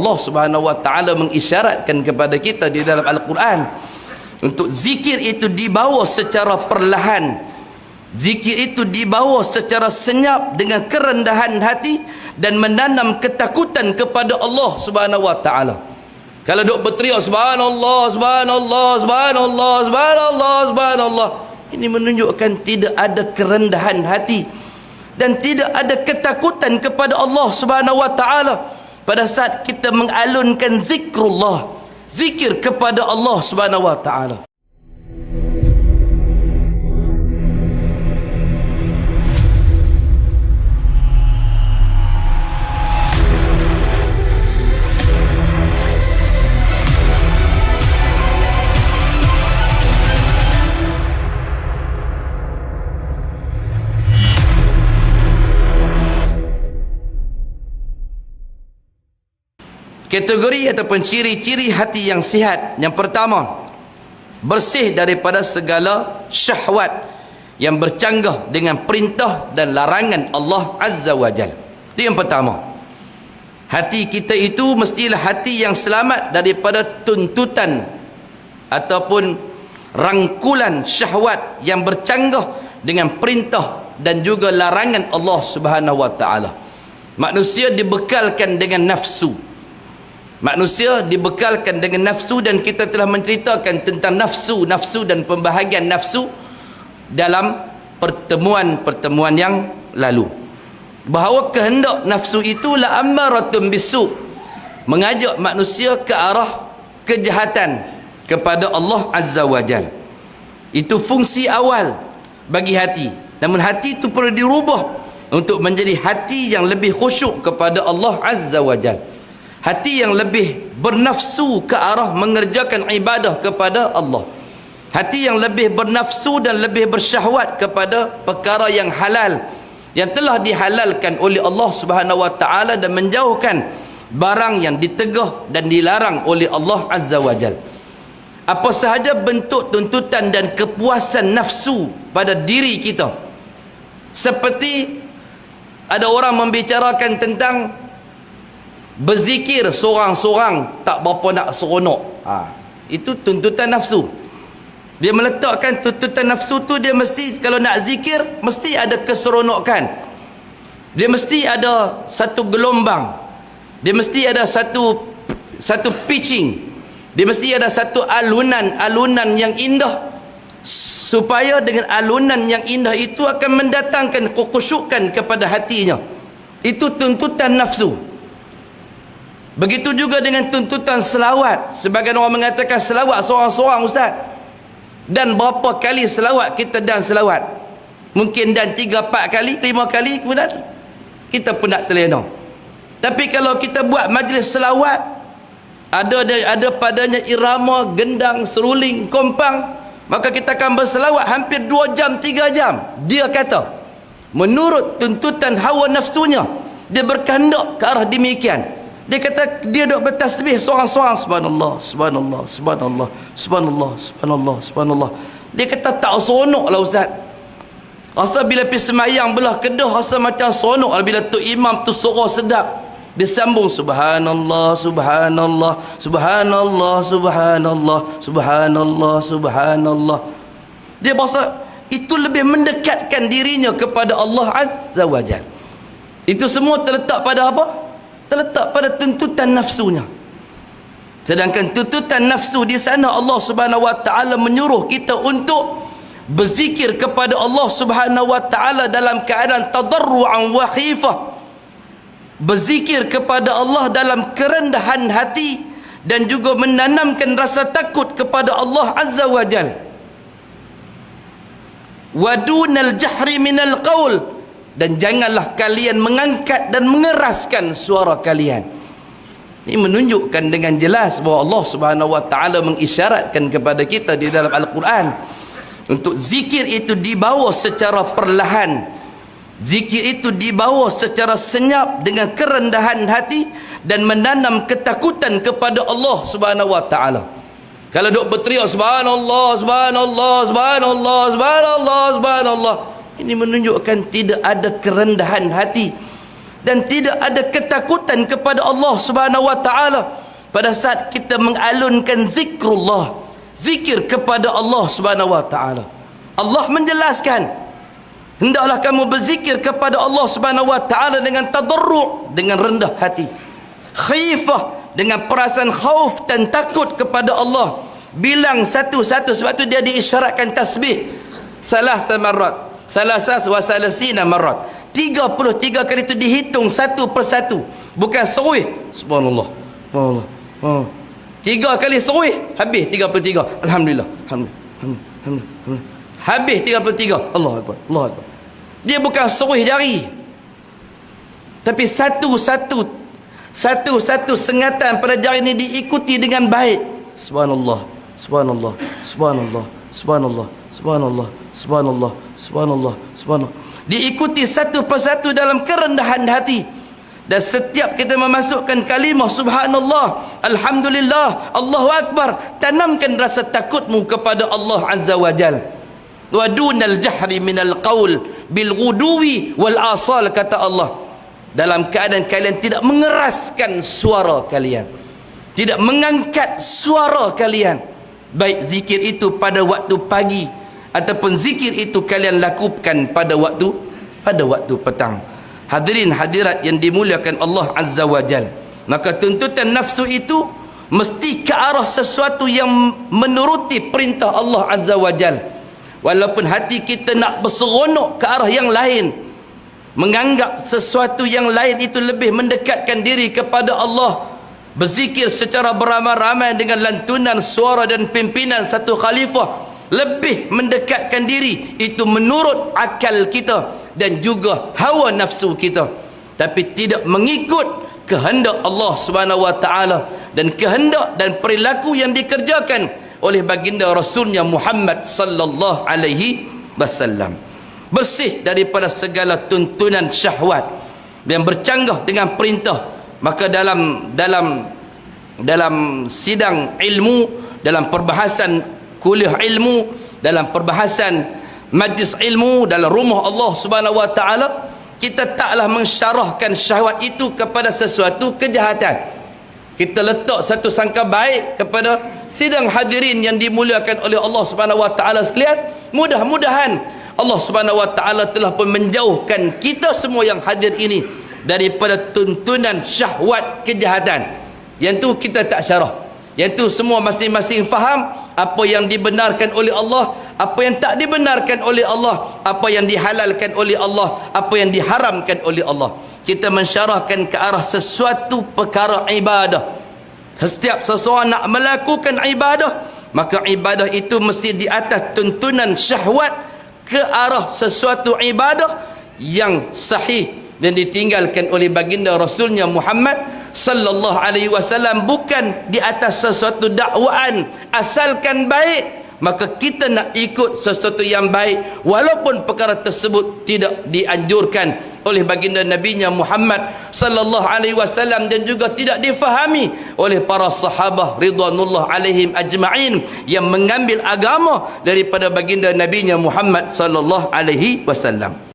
Allah Subhanahu wa taala mengisyaratkan kepada kita di dalam Al-Quran untuk zikir itu dibawa secara perlahan, zikir itu dibawa secara senyap dengan kerendahan hati dan menanam ketakutan kepada Allah Subhanahu wa taala. Kalau duk berteriak subhanallah subhanallah subhanallah subhanallah subhanallah, ini menunjukkan tidak ada kerendahan hati dan tidak ada ketakutan kepada Allah Subhanahu wa taala. Pada saat kita mengalunkan zikrullah, zikir kepada Allah Subhanahu wa taala. Kategori ataupun ciri-ciri hati yang sihat. Yang pertama, bersih daripada segala syahwat yang bercanggah dengan perintah dan larangan Allah Azza wa Jal. Itu yang pertama. Hati kita itu mestilah hati yang selamat daripada tuntutan ataupun rangkulan syahwat yang bercanggah dengan perintah dan juga larangan Allah Subhanahu wa taala. Manusia dibekalkan dengan nafsu. Manusia dibekalkan dengan nafsu, dan kita telah menceritakan tentang nafsu dan pembahagian nafsu dalam pertemuan-pertemuan yang lalu. Bahawa kehendak nafsu itu la ammaratun bisu, mengajak manusia ke arah kejahatan kepada Allah Azza wa Jal. Itu fungsi awal bagi hati. Namun hati itu perlu dirubah untuk menjadi hati yang lebih khusyuk kepada Allah Azza wa Jal. Hati yang lebih bernafsu ke arah mengerjakan ibadah kepada Allah. Hati yang lebih bernafsu dan lebih bersyahwat kepada perkara yang halal, yang telah dihalalkan oleh Allah Subhanahu wa taala, dan menjauhkan barang yang ditegah dan dilarang oleh Allah Azza wa Jal. Apa sahaja bentuk tuntutan dan kepuasan nafsu pada diri kita, seperti ada orang membicarakan tentang berzikir seorang-seorang tak berapa nak seronok. Itu tuntutan nafsu. Dia meletakkan tuntutan nafsu tu, dia mesti kalau nak zikir mesti ada keseronokan. Dia mesti ada satu gelombang. Dia mesti ada satu pitching. Dia mesti ada satu alunan yang indah, supaya dengan alunan yang indah itu akan mendatangkan kekhusyukan kepada hatinya. Itu tuntutan nafsu. Begitu juga dengan tuntutan selawat. Sebagian orang mengatakan selawat seorang-seorang ustaz, dan berapa kali selawat kita dan selawat, mungkin dan 3-4 kali 5 kali, kemudian kita pun nak terlena. Tapi kalau kita buat majlis selawat, ada padanya irama, gendang, seruling, kompang, maka kita akan berselawat hampir 2 jam 3 jam. Dia kata menurut tuntutan hawa nafsunya, dia berkehendak ke arah demikian. Dia kata dia duk bertasbih seorang-seorang, subhanallah subhanallah subhanallah subhanallah subhanallah subhanallah. Dia kata tak seronok lah ustaz. Rasa bila pergi semayang belah kedah rasa macam seronok lah. Bila tu imam tu suara sedap, dia sambung subhanallah subhanallah subhanallah subhanallah subhanallah subhanallah. Dia berasa itu lebih mendekatkan dirinya kepada Allah Azza wa Jal. Itu semua terletak pada apa? Terletak pada tuntutan nafsunya. Sedangkan tuntutan nafsu di sana, Allah Subhanahu wa taala menyuruh kita untuk berzikir kepada Allah Subhanahu wa taala dalam keadaan tadarruan wa khifah. Berzikir kepada Allah dalam kerendahan hati dan juga menanamkan rasa takut kepada Allah Azza wa Jal. Wa dunal jahri minal qaul, dan janganlah kalian mengangkat dan mengeraskan suara kalian. Ini menunjukkan dengan jelas bahawa Allah Subhanahu wa taala mengisyaratkan kepada kita di dalam Al-Quran untuk zikir itu dibawa secara perlahan, zikir itu dibawa secara senyap dengan kerendahan hati dan menanam ketakutan kepada Allah Subhanahu wa taala. Kalau duk berteriak subhanallah subhanallah subhanallah subhanallah subhanallah, ini menunjukkan tidak ada kerendahan hati, dan tidak ada ketakutan kepada Allah Subhanahu wa taala pada saat kita mengalunkan zikrullah, zikir kepada Allah Subhanahu wa taala. Allah menjelaskan, hendaklah kamu berzikir kepada Allah Subhanahu wa taala dengan tadarru', dengan rendah hati, khifah, dengan perasaan khauf dan takut kepada Allah. Bilang satu-satu, sebab tu dia diisyaratkan tasbih salasah marrat, salasas wa salasina marrat, 33 kali itu dihitung satu persatu, bukan seruih subhanallah Allah. 3 kali seruih habis 33, alhamdulillah, alhamdulillah, habis 33, Allah akbar, Allah akbar. Dia bukan seruih jari, tapi satu-satu sengatan pada jari ini diikuti dengan baik. Subhanallah, subhanallah, subhanallah, subhanallah, subhanallah, subhanallah, subhanallah, subhanallah, diikuti satu persatu dalam kerendahan hati. Dan setiap kita memasukkan kalimah subhanallah, alhamdulillah, Allahu akbar, tanamkan rasa takutmu kepada Allah azza wa jal. Wa dunal jahri minal qaul bil ghuduwi wal asal, kata Allah, dalam keadaan kalian tidak mengeraskan suara kalian, tidak mengangkat suara kalian, baik zikir itu pada waktu pagi ataupun zikir itu kalian lakukan pada waktu petang. Hadirin hadirat yang dimuliakan Allah azza wa jal, maka tuntutan nafsu itu mesti ke arah sesuatu yang menuruti perintah Allah azza wa jal. Walaupun hati kita nak berseronok ke arah yang lain, menganggap sesuatu yang lain itu lebih mendekatkan diri kepada Allah, berzikir secara beramai-ramai dengan lantunan suara dan pimpinan satu khalifah lebih mendekatkan diri, itu menurut akal kita dan juga hawa nafsu kita, tapi tidak mengikut kehendak Allah Subhanahu wa taala dan kehendak dan perilaku yang dikerjakan oleh baginda Rasulnya Muhammad sallallahu alaihi wasallam. Bersih daripada segala tuntunan syahwat yang bercanggah dengan perintah. Maka dalam sidang ilmu, dalam perbahasan kuliah ilmu, dalam perbahasan majlis ilmu, dalam rumah Allah Subhanahu wa taala, kita taklah mensyarahkan syahwat itu kepada sesuatu kejahatan. Kita letak satu sangka baik kepada sidang hadirin yang dimuliakan oleh Allah Subhanahu wa taala sekalian. Mudah-mudahan Allah Subhanahu wa taala telah pun menjauhkan kita semua yang hadir ini daripada tuntunan syahwat kejahatan. Yang tu kita tak syarah. Yang tu semua masing-masing faham apa yang dibenarkan oleh Allah, apa yang tak dibenarkan oleh Allah, apa yang dihalalkan oleh Allah, apa yang diharamkan oleh Allah. Kita mensyarahkan ke arah sesuatu perkara ibadah. Setiap seseorang nak melakukan ibadah, maka ibadah itu mesti di atas tuntunan syahwat ke arah sesuatu ibadah yang sahih dan ditinggalkan oleh baginda Rasulnya Muhammad sallallahu alaihi wasallam, bukan di atas sesuatu dakwaan asalkan baik. Maka kita nak ikut sesuatu yang baik walaupun perkara tersebut tidak dianjurkan oleh baginda nabinya Muhammad sallallahu alaihi wasallam dan juga tidak difahami oleh para sahabah ridwanullah alaihim ajma'in yang mengambil agama daripada baginda nabinya Muhammad sallallahu alaihi wasallam.